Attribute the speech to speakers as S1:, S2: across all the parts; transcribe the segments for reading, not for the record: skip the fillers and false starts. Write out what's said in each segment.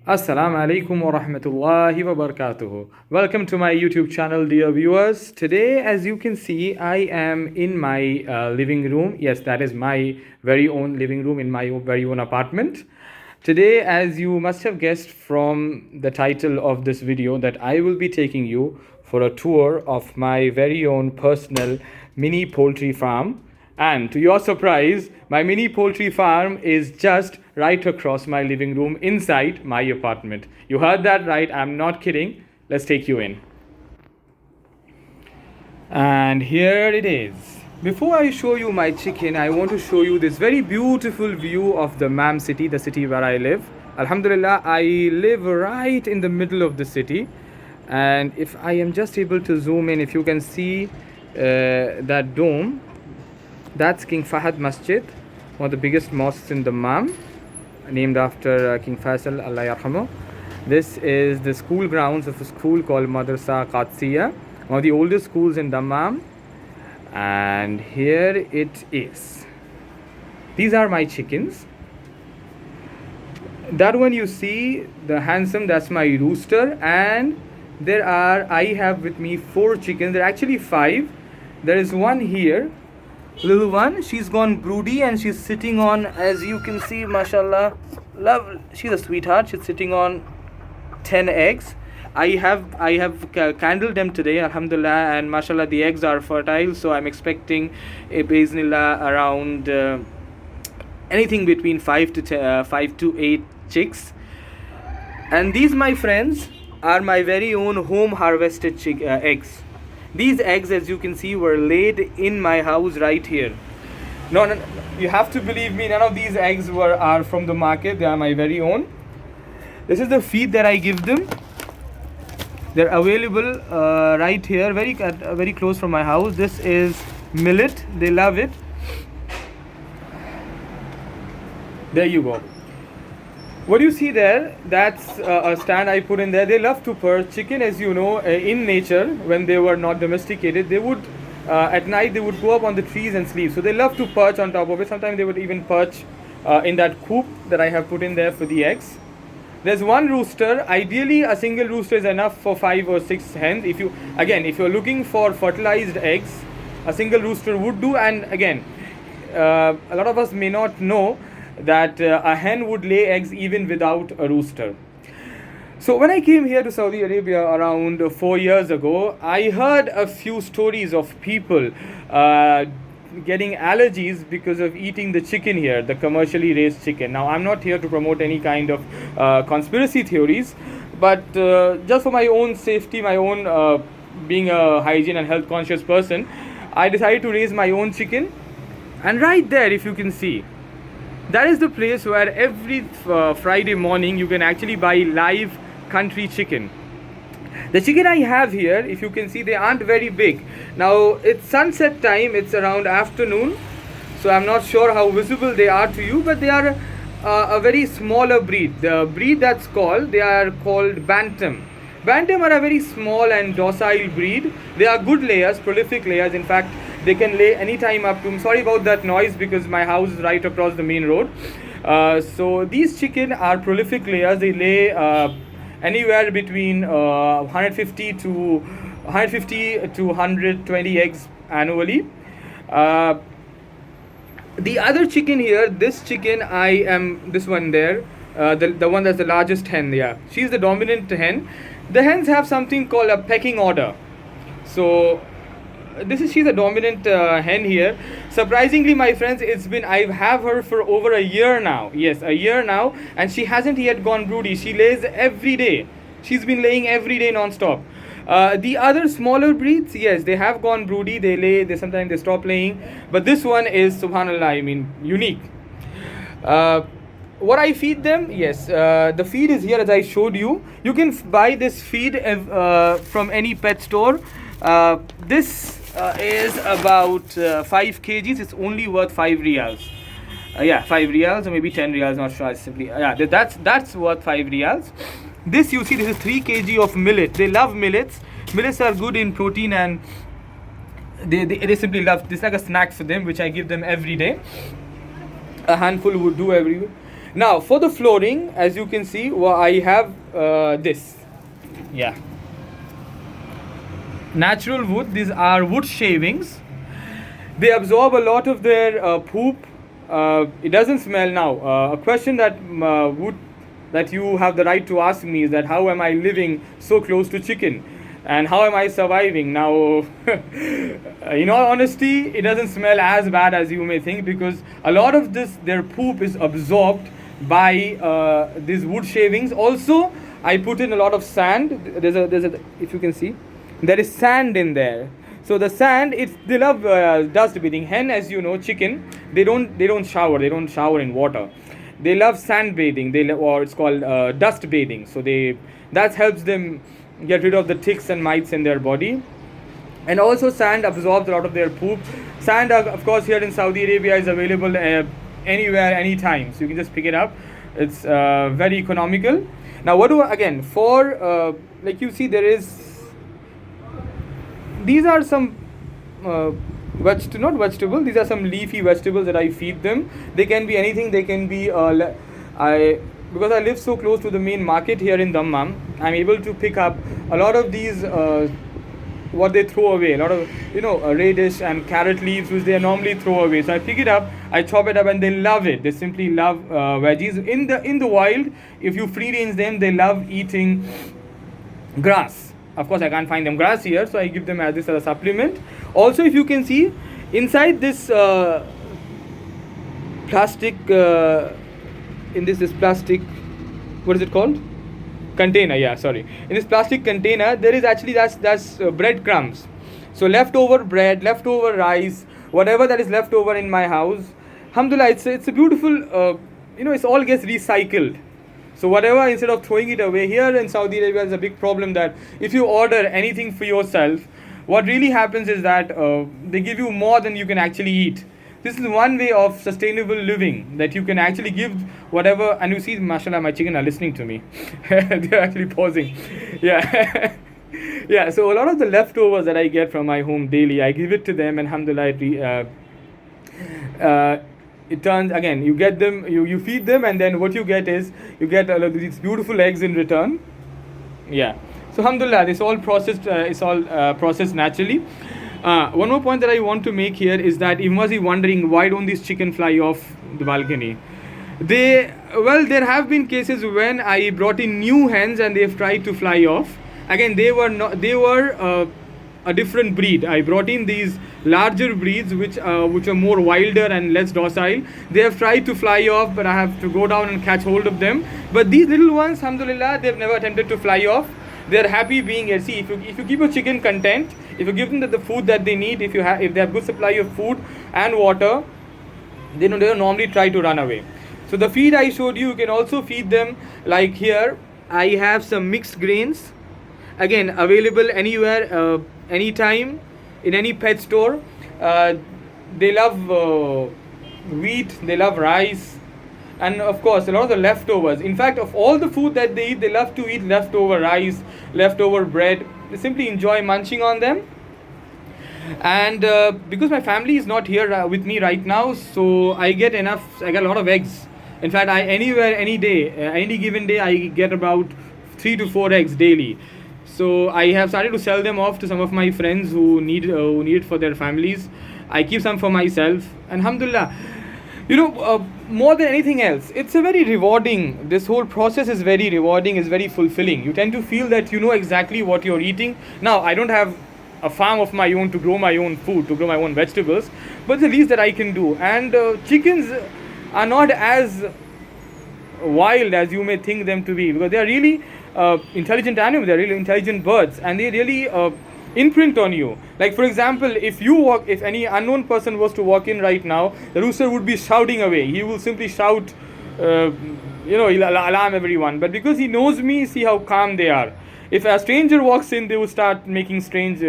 S1: Assalamu alaikum wa rahmatullahi wa barakatuhu. Welcome to my YouTube channel, dear viewers. Today, as you can see, I am in my living room. Yes, that is my very own living room in my very own apartment. Today, as you must have guessed from the title of this video, that I will be taking you for a tour of my very own personal mini poultry farm. And to your surprise, my mini poultry farm is just right across my living room inside my apartment. You heard that right, I'm not kidding. Let's take you in. And here it is. Before I show you my chicken, I want to show you this very beautiful view of the Mam city, the city where I live. Alhamdulillah, I live right in the middle of the city. And if I am just able to zoom in, if you can see that dome, that's King Fahad Masjid, one of the biggest mosques in the Mam, named after King Faisal, Allah yarhamu. This is the school grounds of a school called Madrasa Qatsiya, one of the oldest schools in Dammam. And here it is. These are my chickens. That one you see, the handsome, that's my rooster. And I have with me 4 chickens. There are actually 5. There is one here, little one. She's gone broody and she's sitting on, as you can see, mashallah, love, she's a sweetheart. She's sitting on 10 eggs. I have candled them today, alhamdulillah, and mashallah, the eggs are fertile. So I'm expecting a biznillah around anything between 5 to 8 chicks. And these, my friends, are my very own home harvested eggs. These eggs, as you can see, were laid in my house right here. No, you have to believe me, none of these eggs are from the market. They are my very own. This is the feed that I give them. They're available right here, very close from my house. This is millet. They love it. There you go. What you see there, that's a stand I put in there. They love to perch. Chicken, as you know, in nature, when they were not domesticated, they would, at night, they would go up on the trees and sleep. So they love to perch on top of it. Sometimes they would even perch in that coop that I have put in there for the eggs. There's one rooster. Ideally, a single rooster is enough for 5 or 6 hens. If you're looking for fertilized eggs, a single rooster would do. And again, a lot of us may not know that a hen would lay eggs even without a rooster. So when I came here to Saudi Arabia around 4 years ago, I heard a few stories of people getting allergies because of eating the chicken here, the commercially raised chicken. Now, I'm not here to promote any kind of conspiracy theories, but just for my own safety, my own being a hygiene and health conscious person, I decided to raise my own chicken. And right there, if you can see, that is the place where every Friday morning you can actually buy live country chicken. The chicken I have here, if you can see, they aren't very big. Now, it's sunset time, it's around afternoon, so I'm not sure how visible they are to you, but they are a very smaller breed. The breed they are called Bantam. Bantam are a very small and docile breed. They are good layers, prolific layers. In fact, they can lay anytime up to, sorry about that noise because my house is right across the main road. So these chicken are prolific layers. They lay anywhere between 150 to 120 eggs annually. The other chicken here, this one there, the one that's the largest hen, yeah. She's the dominant hen. The hens have something called a pecking order. So she's a dominant hen here. Surprisingly, my friends, I have her for over a year now. Yes, a year now, and she hasn't yet gone broody. She lays every day. She's been laying every day non-stop. The other smaller breeds, yes, they have gone broody. They lay. Sometimes they stop laying. But this one is, subhanallah, unique. What I feed them, yes, the feed is here as I showed you. You can buy this feed from any pet store. This is about 5 kgs. It's only worth 5 riyals. 5 riyals or maybe 10 riyals, not sure. That's worth 5 riyals. This, you see, this is 3 kg of millet. They love millets. Millets are good in protein, and they simply love this. Like a snack for them, which I give them every day. A handful would do every. Now for the flooring, as you can see, I have this. Yeah. Natural wood. These are wood shavings. They absorb a lot of their poop. It doesn't smell now. A question that you have the right to ask me is that how am I living so close to chicken, and how am I surviving now? In all honesty, it doesn't smell as bad as you may think, because a lot of their poop is absorbed by these wood shavings. Also, I put in a lot of sand. There's a if you can see, there is sand in there. So the sand, they love dust bathing. Hen, as you know, chicken, they don't shower. They don't shower in water. They love sand bathing. Or it's called dust bathing. So that helps them get rid of the ticks and mites in their body. And also sand absorbs a lot of their poop. Sand, of course, here in Saudi Arabia is available anywhere, anytime. So you can just pick it up. It's very economical. Now what do I, again, for like you see, there is, these are some not vegetable, these are some leafy vegetables that I feed them. They can be anything. They can be because I live so close to the main market here in Dammam, I'm able to pick up a lot of these what they throw away, a lot of radish and carrot leaves which they normally throw away. So I pick it up, I chop it up, and they love it. They simply love veggies. In the wild, if you free range them, they love eating grass. Of course, I can't find them grass here, so I give them as a supplement. Also, if you can see, inside this plastic, in this plastic, what is it called? Container, yeah, sorry. In this plastic container, there is actually that's breadcrumbs. So leftover bread, leftover rice, whatever that is left over in my house, alhamdulillah, it's a beautiful, it all gets recycled. So whatever, instead of throwing it away, here in Saudi Arabia is a big problem that if you order anything for yourself, what really happens is that they give you more than you can actually eat. This is one way of sustainable living, that you can actually give whatever. And you see, mashallah, my chicken are listening to me. They're actually pausing. Yeah. Yeah, so a lot of the leftovers that I get from my home daily, I give it to them, and alhamdulillah, it turns, again, you get them, you feed them, and then what you get is you get these beautiful eggs in return. Yeah, so alhamdulillah, this all processed, it's all processed naturally. One more point that I want to make here is that you must be wondering, why don't these chicken fly off the balcony? There have been cases when I brought in new hens and they've tried to fly off. Again, they were a different breed. I brought in these larger breeds which are more wilder and less docile. They have tried to fly off, but I have to go down and catch hold of them. But these little ones, alhamdulillah, they've never attempted to fly off. They're happy being here. See, if you keep a chicken content, if you give them the food that they need, if they have good supply of food and water, they don't normally try to run away. So the feed I showed you, you can also feed them. Like here, I have some mixed grains. Again, available anywhere, anytime, in any pet store. They love wheat, they love rice, and of course a lot of the leftovers. In fact, of all the food that they eat, they love to eat leftover rice, leftover bread. They simply enjoy munching on them. And because my family is not here with me right now, so I get a lot of eggs. In fact, any given day, I get about 3 to 4 eggs daily. So I have started to sell them off to some of my friends who need it for their families. I keep some for myself. And alhamdulillah, more than anything else, it's a very rewarding. This whole process is very rewarding, is very fulfilling. You tend to feel that you know exactly what you're eating. Now, I don't have a farm of my own to grow my own food, to grow my own vegetables, but the least that I can do. And chickens are not as wild as you may think them to be, because they are really intelligent animals, they're really intelligent birds, and they really imprint on you. Like, for example, if any unknown person was to walk in right now, the rooster would be shouting away. He will simply shout, he'll alarm everyone. But because he knows me, see how calm they are. If a stranger walks in, they will start making strange.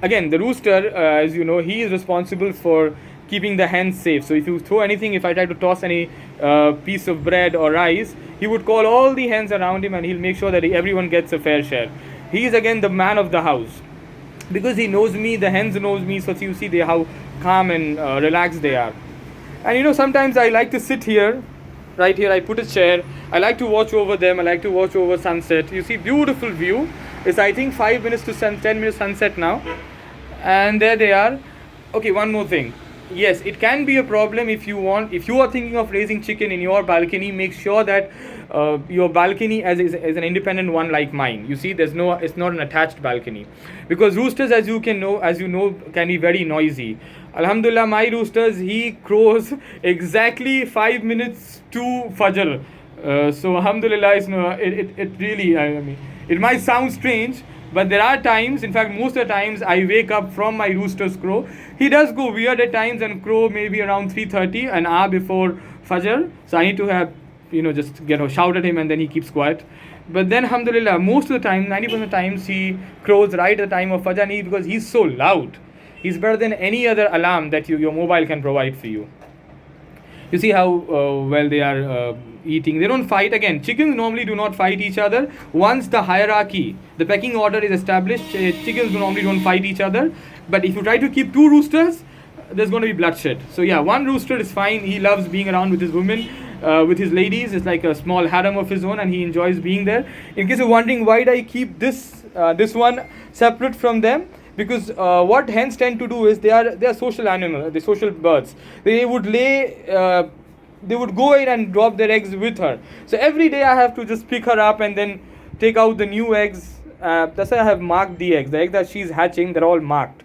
S1: Again, the rooster, as you know, he is responsible for keeping the hens safe. So if you throw anything, if I try to toss any piece of bread or rice, he would call all the hens around him and he'll make sure that everyone gets a fair share. He is again the man of the house. Because he knows me, the hens knows me, so you see how calm and relaxed they are. And sometimes I like to sit here Right here I put a chair. I like to watch over them. I like to watch over sunset. You see beautiful view. It's I think 5 minutes to 10 minutes sunset now. And there they are. Okay, one more thing. Yes, it can be a problem if you are thinking of raising chicken in your balcony. Make sure that your balcony is an independent one like mine. You see, it's not an attached balcony, because roosters, as you know, can be very noisy. Alhamdulillah, my roosters, he crows exactly 5 minutes to Fajr. So Alhamdulillah, it really, I mean, it might sound strange, but there are times, in fact, most of the times, I wake up from my rooster's crow. He does go weird at times and crow maybe around 3:30, an hour before Fajr. So I need to have, just shout at him, and then he keeps quiet. But then, alhamdulillah, most of the time, 90% of the times, he crows right at the time of Fajr, because he's so loud. He's better than any other alarm that your mobile can provide for you. You see how well they are eating. They don't fight. Again, chickens normally do not fight each other. Once the hierarchy, the pecking order is established, chickens normally don't fight each other. But if you try to keep two roosters, there's going to be bloodshed. So yeah, one rooster is fine. He loves being around with his women, with his ladies. It's like a small harem of his own, and he enjoys being there. In case you're wondering why do I keep this one separate from them, because what hens tend to do is they are social animals, they're social birds. They would go in and drop their eggs with her. So every day I have to just pick her up and then take out the new eggs. That's why I have marked the eggs. The eggs that she's hatching, they're all marked.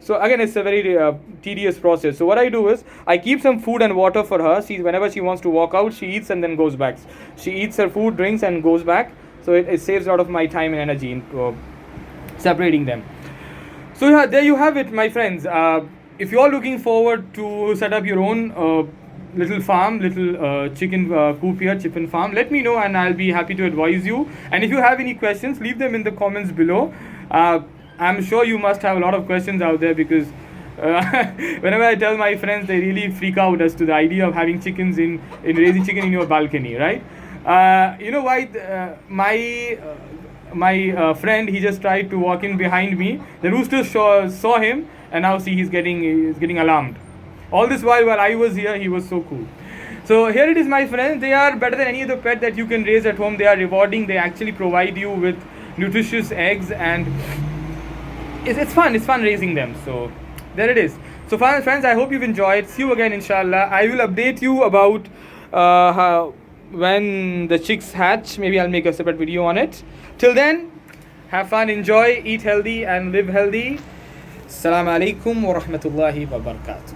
S1: So again, it's a very tedious process. So what I do is I keep some food and water for her. Whenever she wants to walk out, she eats and then goes back. She eats her food, drinks, and goes back. So it saves a lot of my time and energy in separating them. So yeah, there you have it, my friends. If you are looking forward to set up your own little farm, little chicken coop here, chicken farm, let me know and I'll be happy to advise you. And if you have any questions, leave them in the comments below. I'm sure you must have a lot of questions out there, because whenever I tell my friends, they really freak out as to the idea of having chickens in raising chicken in your balcony, right? You know why? My friend, he just tried to walk in behind me. The rooster saw him, and now see he's getting alarmed. All this while I was here, he was so cool. So here it is, my friends. They are better than any other pet that you can raise at home. They are rewarding. They actually provide you with nutritious eggs, and it's fun. It's fun raising them. So there it is. So friends, I hope you've enjoyed. See you again, inshallah. I will update you about when the chicks hatch. Maybe I'll make a separate video on it. Till then, have fun, enjoy, eat healthy, and live healthy. Assalamu alaikum wa rahmatullahi wa barakatuh.